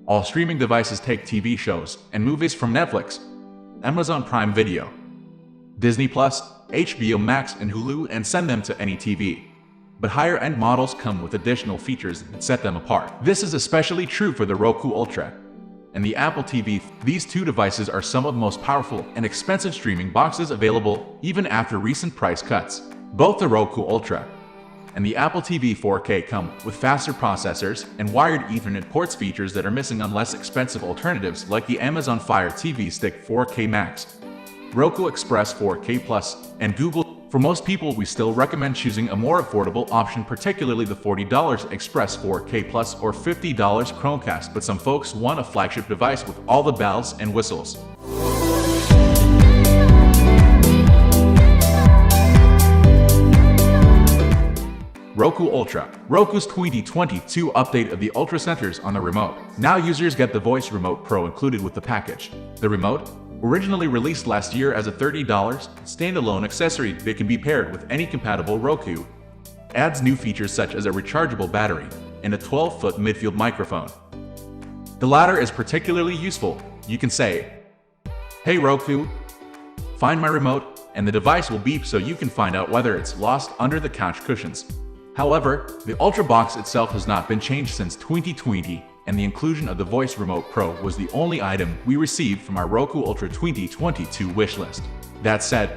All streaming devices take TV shows and movies from Netflix, Amazon Prime Video, Disney Plus, HBO Max, and Hulu and send them to any TV. But higher-end models come with additional features that set them apart. This is especially true for the Roku Ultra and the Apple TV. These two devices are some of the most powerful and expensive streaming boxes available even after recent price cuts. Both the Roku Ultra and the Apple TV 4K come with faster processors and wired Ethernet ports, features that are missing on less expensive alternatives like the Amazon Fire TV Stick 4K Max, Roku Express 4K Plus, and Google. For most people, we still recommend choosing a more affordable option, particularly the $40 Express 4K Plus or $50 Chromecast, but some folks want a flagship device with all the bells and whistles. Roku Ultra. Roku's 2022 update of the Ultra centers on the remote. Now users get the Voice Remote Pro included with the package. The remote, originally released last year as a $30 standalone accessory that can be paired with any compatible Roku, adds new features such as a rechargeable battery and a 12-foot midfield microphone. The latter is particularly useful. You can say, "Hey Roku, find my remote," and the device will beep so you can find out whether it's lost under the couch cushions. However, the Ultra box itself has not been changed since 2020, and the inclusion of the Voice Remote Pro was the only item we received from our Roku Ultra 2022 wishlist. That said,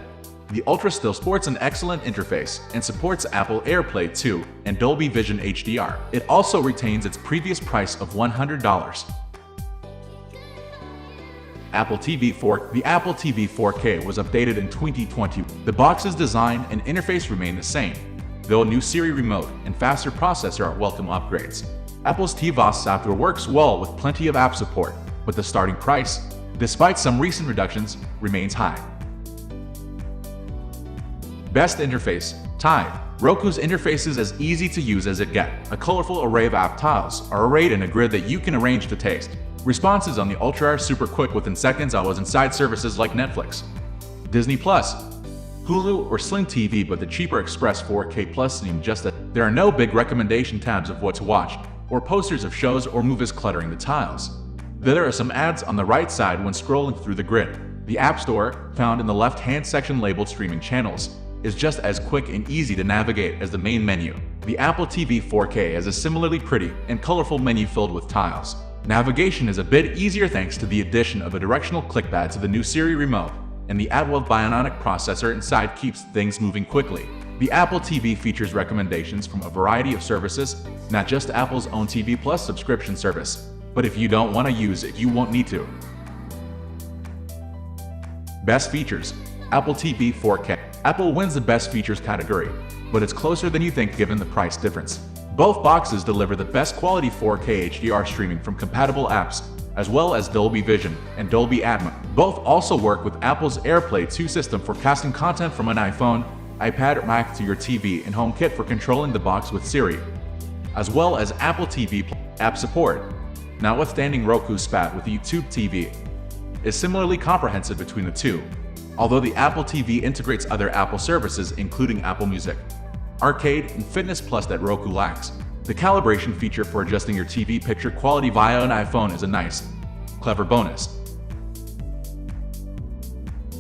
the Ultra still sports an excellent interface and supports Apple AirPlay 2 and Dolby Vision HDR. It also retains its previous price of $100. Apple TV 4. The Apple TV 4K was updated in 2020. The box's design and interface remain the same, though a new Siri remote and faster processor are welcome upgrades. Apple's tvOS software works well with plenty of app support, but the starting price, despite some recent reductions, remains high. Best interface. Tied. Roku's interface is as easy to use as it gets. A colorful array of app tiles are arrayed in a grid that you can arrange to taste. Responses on the Ultra are super quick, within seconds always inside services like Netflix, Disney Plus, Hulu, or Sling TV, but the cheaper Express 4K Plus seem just that. There are no big recommendation tabs of what to watch, or posters of shows or movies cluttering the tiles. There are some ads on the right side when scrolling through the grid. The App Store, found in the left-hand section labeled Streaming Channels, is just as quick and easy to navigate as the main menu. The Apple TV 4K has a similarly pretty and colorful menu filled with tiles. Navigation is a bit easier thanks to the addition of a directional clickpad to the new Siri remote, and the Atwell Bionic processor inside keeps things moving quickly. The Apple TV features recommendations from a variety of services, not just Apple's own TV Plus subscription service, but if you don't want to use it, you won't need to. Best features. Apple TV 4K. Apple wins the best features category, but it's closer than you think given the price difference. Both boxes deliver the best quality 4K HDR streaming from compatible apps, as well as Dolby Vision and Dolby Atmos. Both also work with Apple's AirPlay 2 system for casting content from an iPhone, iPad, or Mac to your TV, and HomeKit for controlling the box with Siri, as well as Apple TV app support. Notwithstanding Roku's spat with YouTube TV is similarly comprehensive between the two, although the Apple TV integrates other Apple services including Apple Music, Arcade, and Fitness Plus that Roku lacks. The calibration feature for adjusting your TV picture quality via an iPhone is a nice, clever bonus.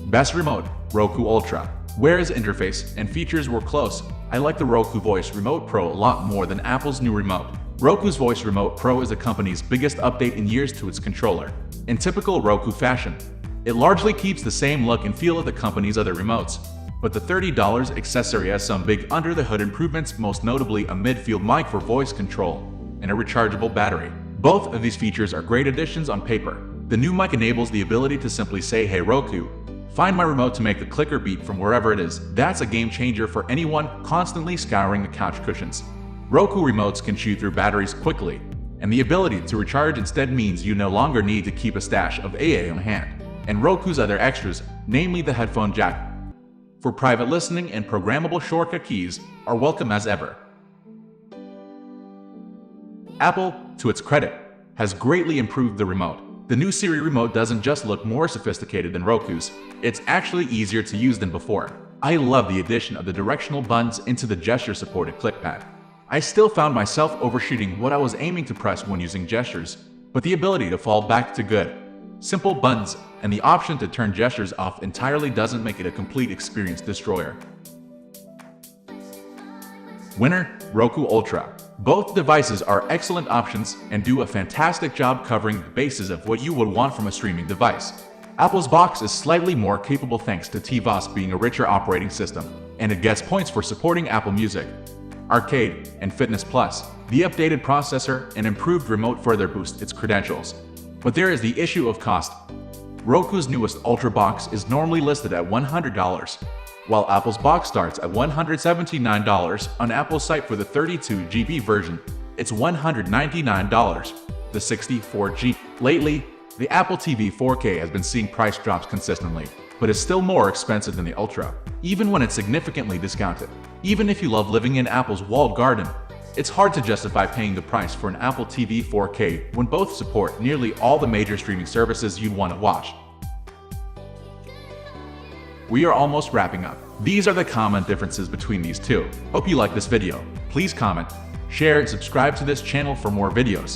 Best remote. Roku Ultra. Whereas interface and features were close, I like the Roku Voice Remote Pro a lot more than Apple's new remote. Roku's Voice Remote Pro is the company's biggest update in years to its controller. In typical Roku fashion, it largely keeps the same look and feel of the company's other remotes, but the $30 accessory has some big under-the-hood improvements, most notably a midfield mic for voice control and a rechargeable battery. Both of these features are great additions on paper. The new mic enables the ability to simply say, "Hey Roku, find my remote," to make the clicker beat from wherever it is. That's a game changer for anyone constantly scouring the couch cushions. Roku remotes can chew through batteries quickly, and the ability to recharge instead means you no longer need to keep a stash of AA on hand. And Roku's other extras, namely the headphone jack for private listening and programmable shortcut keys, are welcome as ever. Apple, to its credit, has greatly improved the remote. The new Siri remote doesn't just look more sophisticated than Roku's, it's actually easier to use than before. I love the addition of the directional buttons into the gesture-supported clickpad. I still found myself overshooting what I was aiming to press when using gestures, but the ability to fall back to good, simple buttons and the option to turn gestures off entirely doesn't make it a complete experience destroyer. Winner, Roku Ultra. Both devices are excellent options and do a fantastic job covering the bases of what you would want from a streaming device. Apple's box is slightly more capable thanks to tvOS being a richer operating system, and it gets points for supporting Apple Music, Arcade, and Fitness Plus. The updated processor and improved remote further boost its credentials. But there is the issue of cost. Roku's newest Ultra box is normally listed at $100, while Apple's box starts at $179 on Apple's site. For the 32GB version, it's $199. The 64GB. Lately, the Apple TV 4K has been seeing price drops consistently, but is still more expensive than the Ultra, even when it's significantly discounted. Even if you love living in Apple's walled garden, it's hard to justify paying the price for an Apple TV 4K when both support nearly all the major streaming services you'd want to watch. We are almost wrapping up. These are the common differences between these two. Hope you like this video. Please comment, share, and subscribe to this channel for more videos.